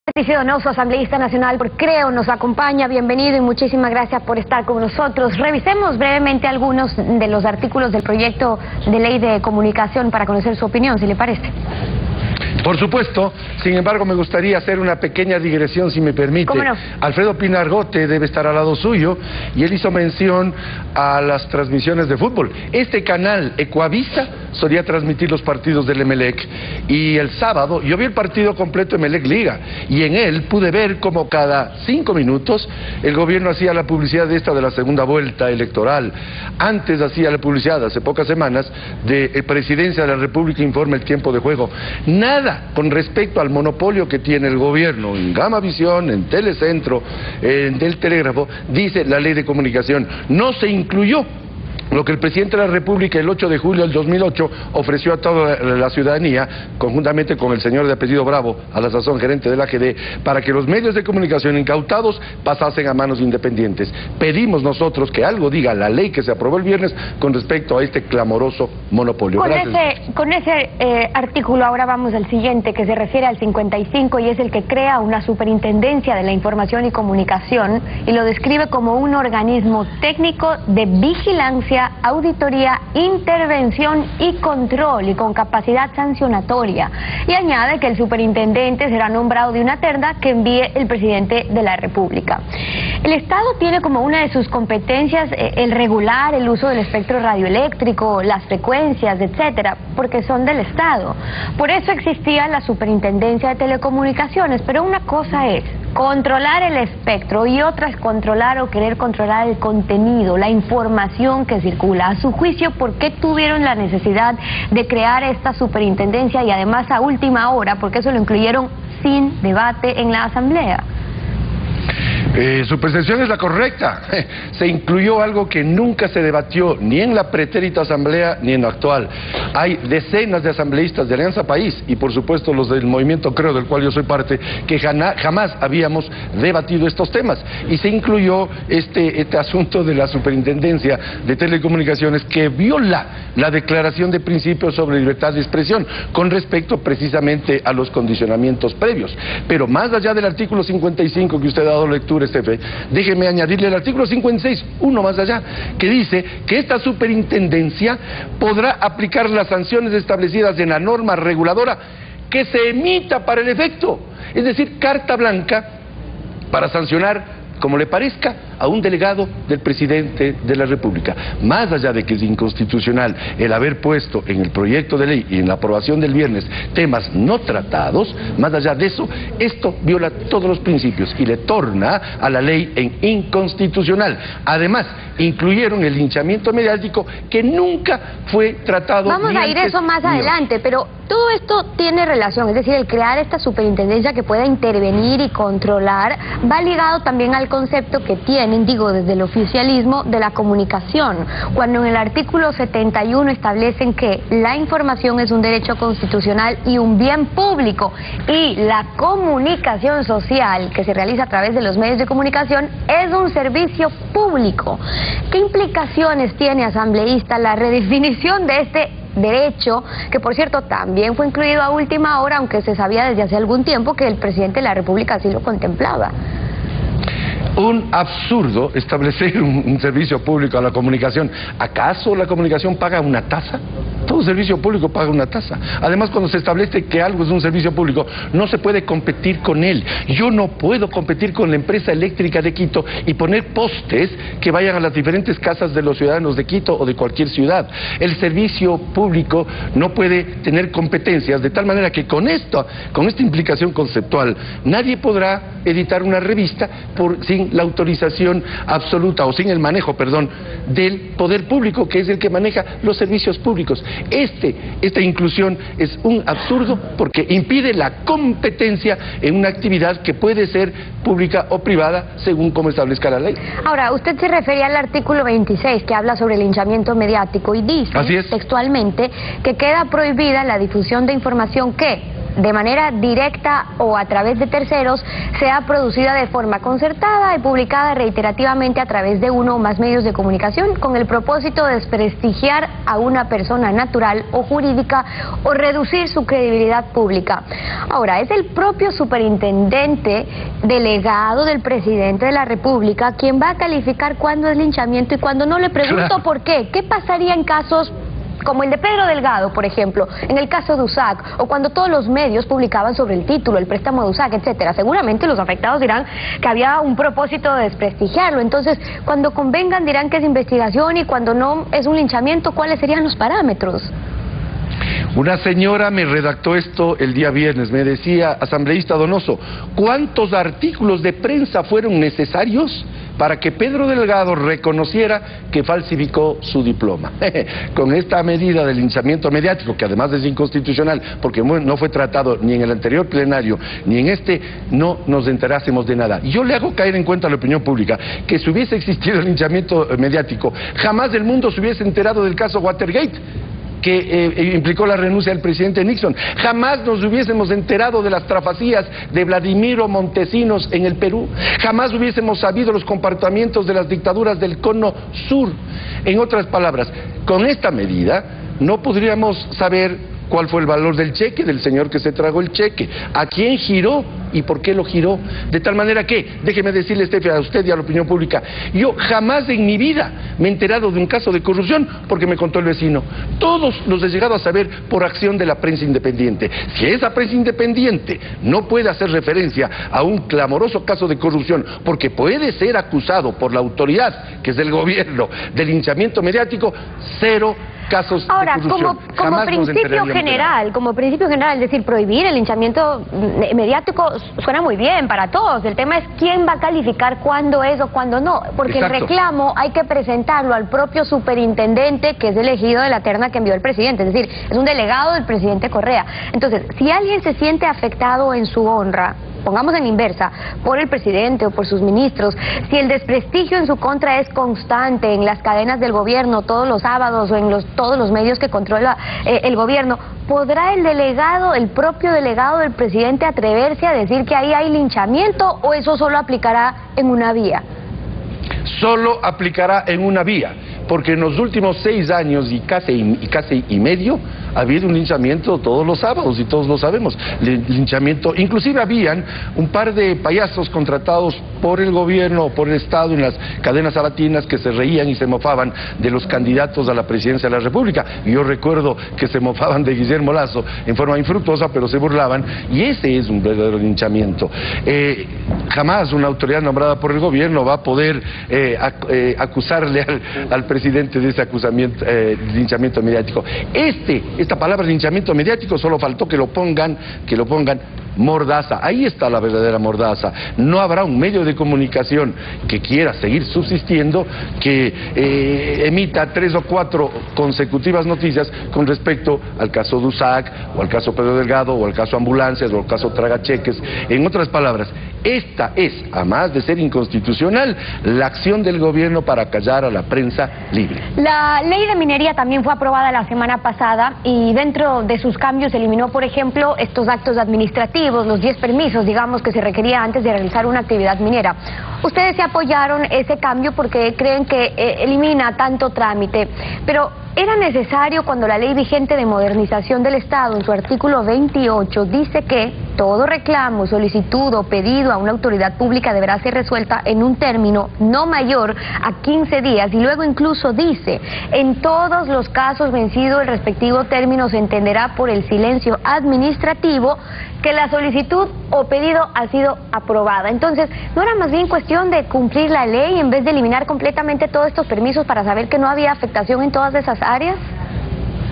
Patricio Donoso, asambleísta nacional por Creo, nos acompaña. Bienvenido y muchísimas gracias por estar con nosotros. Revisemos brevemente algunos de los artículos del proyecto de ley de comunicación para conocer su opinión, si le parece. Por supuesto, sin embargo me gustaría hacer una pequeña digresión, si me permite. ¿Cómo no? Alfredo Pinargote debe estar al lado suyo y él hizo mención a las transmisiones de fútbol. Este canal, Ecuavisa, solía transmitir los partidos del Emelec y el sábado yo vi el partido completo Emelec Liga y en él pude ver como cada 5 minutos el gobierno hacía la publicidad de la segunda vuelta electoral. Antes hacía la publicidad, hace pocas semanas, de Presidencia de la República informa el tiempo de juego. Nada con respecto al monopolio que tiene el gobierno en Gamavisión, en Telecentro, en Del Telégrafo, dice la ley de comunicación. No se incluyó lo que el presidente de la República el 8 de julio del 2008 ofreció a toda la ciudadanía, conjuntamente con el señor de apellido Bravo, a la sazón gerente de la AGD, para que los medios de comunicación incautados pasasen a manos independientes. Pedimos nosotros que algo diga la ley que se aprobó el viernes con respecto a este clamoroso monopolio. Con ese artículo ahora vamos al siguiente, que se refiere al 55 y es el que crea una superintendencia de la información y comunicación y lo describe como un organismo técnico de vigilancia, auditoría, intervención y control y con capacidad sancionatoria, y añade que el superintendente será nombrado de una terna que envíe el presidente de la República. El Estado tiene como una de sus competencias el regular el uso del espectro radioeléctrico, las frecuencias, etcétera, porque son del Estado. Por eso existía la superintendencia de telecomunicaciones, pero una cosa es controlar el espectro y otra es controlar o querer controlar el contenido, la información que circula. A su juicio, ¿por qué tuvieron la necesidad de crear esta superintendencia y además a última hora? Porque eso lo incluyeron sin debate en la Asamblea. Su percepción es la correcta. Se incluyó algo que nunca se debatió ni en la pretérita asamblea ni en la actual. Hay decenas de asambleístas de Alianza País y por supuesto los del movimiento Creo, del cual yo soy parte, que jamás habíamos debatido estos temas. Y se incluyó este asunto de la superintendencia de telecomunicaciones que viola la declaración de principios sobre libertad de expresión con respecto precisamente a los condicionamientos previos. Pero más allá del artículo 55 que usted ha dado lectura, déjeme añadirle el artículo 56, uno más allá, que dice que esta superintendencia podrá aplicar las sanciones establecidas en la norma reguladora que se emita para el efecto, es decir, carta blanca para sancionar como le parezca a un delegado del presidente de la República. Más allá de que es inconstitucional el haber puesto en el proyecto de ley y en la aprobación del viernes temas no tratados, más allá de eso, esto viola todos los principios y le torna a la ley en inconstitucional. Además, incluyeron el linchamiento mediático que nunca fue tratado. Vamos a ir eso más adelante, pero todo esto tiene relación, es decir, el crear esta superintendencia que pueda intervenir y controlar va ligado también al concepto que tienen, digo, desde el oficialismo de la comunicación, cuando en el artículo 71 establecen que la información es un derecho constitucional y un bien público, y la comunicación social que se realiza a través de los medios de comunicación es un servicio público. ¿Qué implicaciones tiene, asambleísta, la redefinición de este derecho, que por cierto también fue incluido a última hora, aunque se sabía desde hace algún tiempo que el presidente de la República así lo contemplaba? Un absurdo establecer un servicio público a la comunicación. ¿Acaso la comunicación paga una tasa? Todo servicio público paga una tasa. Además, cuando se establece que algo es un servicio público, no se puede competir con él. Yo no puedo competir con la empresa eléctrica de Quito y poner postes que vayan a las diferentes casas de los ciudadanos de Quito o de cualquier ciudad. El servicio público no puede tener competencias, de tal manera que con esta implicación conceptual, nadie podrá editar una revista sin la autorización absoluta, o sin el manejo, perdón, del poder público, que es el que maneja los servicios públicos. Esta inclusión es un absurdo porque impide la competencia en una actividad que puede ser pública o privada según como establezca la ley. Ahora, usted se refería al artículo 26 que habla sobre el linchamiento mediático y dice textualmente que queda prohibida la difusión de información que de manera directa o a través de terceros, sea producida de forma concertada y publicada reiterativamente a través de uno o más medios de comunicación con el propósito de desprestigiar a una persona natural o jurídica o reducir su credibilidad pública. Ahora, es el propio superintendente delegado del presidente de la República quien va a calificar cuándo es linchamiento y cuándo no. Le pregunto por qué. ¿Qué pasaría en casos como el de Pedro Delgado, por ejemplo, en el caso de USAC, o cuando todos los medios publicaban sobre el título, el préstamo de USAC, etcétera? Seguramente los afectados dirán que había un propósito de desprestigiarlo. Entonces, cuando convengan dirán que es investigación, y cuando no es un linchamiento, ¿cuáles serían los parámetros? Una señora me redactó esto el día viernes, me decía: asambleísta Donoso, ¿cuántos artículos de prensa fueron necesarios para que Pedro Delgado reconociera que falsificó su diploma? Con esta medida de linchamiento mediático, que además es inconstitucional, porque no fue tratado ni en el anterior plenario, ni en este, no nos enterásemos de nada. Yo le hago caer en cuenta a la opinión pública que si hubiese existido el linchamiento mediático, jamás el mundo se hubiese enterado del caso Watergate, que implicó la renuncia del presidente Nixon. Jamás nos hubiésemos enterado de las trafacías de Vladimiro Montesinos en el Perú. Jamás hubiésemos sabido los comportamientos de las dictaduras del Cono Sur. En otras palabras, con esta medida no podríamos saber cuál fue el valor del cheque, del señor que se tragó el cheque, a quién giró y por qué lo giró. De tal manera que, déjeme decirle, Estefi, a usted y a la opinión pública, yo jamás en mi vida me he enterado de un caso de corrupción porque me contó el vecino. Todos los he llegado a saber por acción de la prensa independiente. Si esa prensa independiente no puede hacer referencia a un clamoroso caso de corrupción porque puede ser acusado por la autoridad, que es el gobierno, de linchamiento mediático, cero casos ahora, de corrupción. como principio general, es decir, prohibir el linchamiento mediático suena muy bien para todos. El tema es quién va a calificar cuándo es o cuándo no, porque exacto, el reclamo hay que presentarlo al propio superintendente, que es elegido de la terna que envió el presidente, es decir, es un delegado del presidente Correa. Entonces, si alguien se siente afectado en su honra, pongamos en inversa, por el presidente o por sus ministros, si el desprestigio en su contra es constante en las cadenas del gobierno todos los sábados o en todos los medios que controla el gobierno, ¿podrá el propio delegado del presidente atreverse a decir que ahí hay linchamiento, o eso solo aplicará en una vía? Solo aplicará en una vía, porque en los últimos 6 años y casi medio ha habido un linchamiento todos los sábados, y todos lo sabemos. Linchamiento, inclusive habían un par de payasos contratados por el gobierno o por el Estado en las cadenas sabatinas que se reían y se mofaban de los candidatos a la presidencia de la República. Y yo recuerdo que se mofaban de Guillermo Lasso en forma infructuosa, pero se burlaban, y ese es un verdadero linchamiento. Jamás una autoridad nombrada por el gobierno va a poder acusarle al presidente de ese acusamiento, linchamiento mediático. Esta palabra linchamiento mediático solo faltó que lo pongan mordaza. Ahí está la verdadera mordaza. No habrá un medio de comunicación que quiera seguir subsistiendo que emita 3 o 4 consecutivas noticias con respecto al caso de USAC, o al caso Pedro Delgado, o al caso Ambulancias, o al caso Tragacheques. En otras palabras, esta es, además de ser inconstitucional, la acción del gobierno para callar a la prensa libre. La ley de minería también fue aprobada la semana pasada, y dentro de sus cambios eliminó, por ejemplo, estos actos administrativos, los 10 permisos, digamos, que se requería antes de realizar una actividad minera. Ustedes se apoyaron ese cambio porque creen que elimina tanto trámite, pero ¿era necesario cuando la ley vigente de modernización del Estado, en su artículo 28, dice que todo reclamo, solicitud o pedido a una autoridad pública deberá ser resuelta en un término no mayor a 15 días, y luego incluso dice, en todos los casos vencido el respectivo término se entenderá por el silencio administrativo que la solicitud o pedido ha sido aprobada? Entonces, ¿no era más bien cuestión de cumplir la ley en vez de eliminar completamente todos estos permisos para saber que no había afectación en todas esas áreas?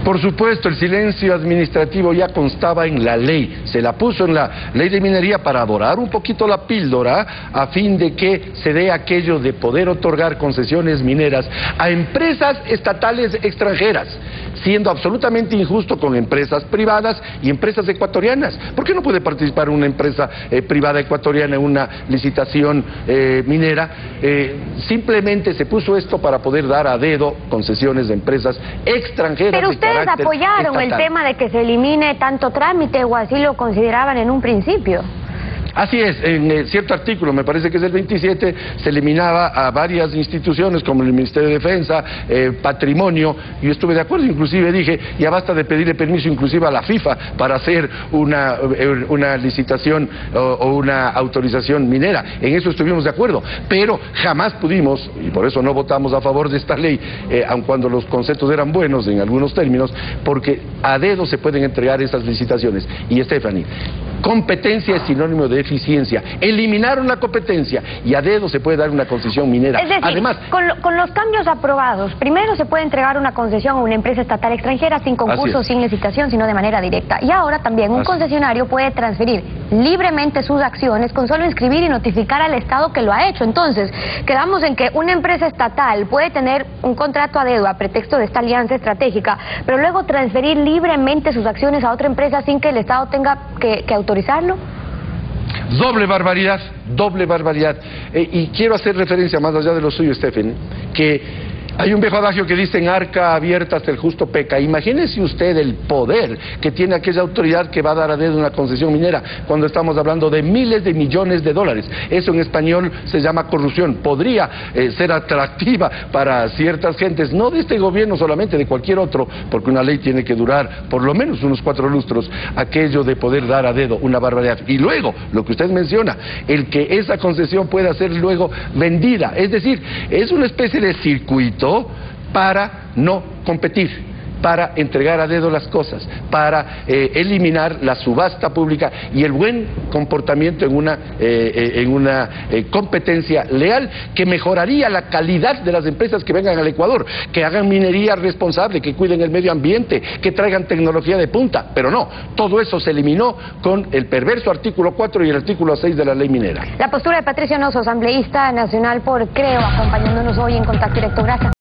Por supuesto, el silencio administrativo ya constaba en la ley, se la puso en la ley de minería para dorar un poquito la píldora, a fin de que se dé aquello de poder otorgar concesiones mineras a empresas estatales extranjeras, siendo absolutamente injusto con empresas privadas y empresas ecuatorianas. ¿Por qué no puede participar una empresa privada ecuatoriana en una licitación minera? Simplemente se puso esto para poder dar a dedo concesiones de empresas extranjeras. Pero ustedes carácter apoyaron el estatal. tema de que se elimine tanto trámite, o así lo consideraban en un principio. Así es, en cierto artículo, me parece que es el 27, se eliminaba a varias instituciones como el Ministerio de Defensa, Patrimonio. Yo estuve de acuerdo, inclusive dije, ya basta de pedirle permiso inclusive a la FIFA para hacer una licitación o una autorización minera. En eso estuvimos de acuerdo, pero jamás pudimos, y por eso no votamos a favor de esta ley, aun cuando los conceptos eran buenos en algunos términos, porque a dedo se pueden entregar esas licitaciones. Y Stephanie, competencia es sinónimo de eficiencia. Eliminaron la competencia y a dedo se puede dar una concesión minera. Es decir, además, con los cambios aprobados, primero se puede entregar una concesión a una empresa estatal extranjera sin concurso, sin licitación, sino de manera directa. Y ahora también un concesionario puede transferir libremente sus acciones con solo inscribir y notificar al Estado que lo ha hecho. Entonces, quedamos en que una empresa estatal puede tener un contrato a dedo a pretexto de esta alianza estratégica, pero luego transferir libremente sus acciones a otra empresa sin que el Estado tenga que autorizarlo. doble barbaridad, doble barbaridad. Y quiero hacer referencia, más allá de lo suyo, Stephen, que hay un viejo adagio que dice: en arca abierta hasta el justo peca. Imagínese usted el poder que tiene aquella autoridad que va a dar a dedo una concesión minera, cuando estamos hablando de miles de millones de dólares. Eso en español se llama corrupción. Podría ser atractiva para ciertas gentes, no de este gobierno solamente, de cualquier otro, porque una ley tiene que durar por lo menos unos 4 lustros, aquello de poder dar a dedo una barbaridad. Y luego, lo que usted menciona, el que esa concesión pueda ser luego vendida. Es decir, es una especie de circuito para no competir, para entregar a dedo las cosas, para eliminar la subasta pública y el buen comportamiento en una competencia leal que mejoraría la calidad de las empresas que vengan al Ecuador, que hagan minería responsable, que cuiden el medio ambiente, que traigan tecnología de punta. Pero no, todo eso se eliminó con el perverso artículo 4 y el artículo 6 de la ley minera. La postura de Patricio Nosso, asambleísta nacional por Creo, acompañándonos hoy en Contacto Directo. Gracias.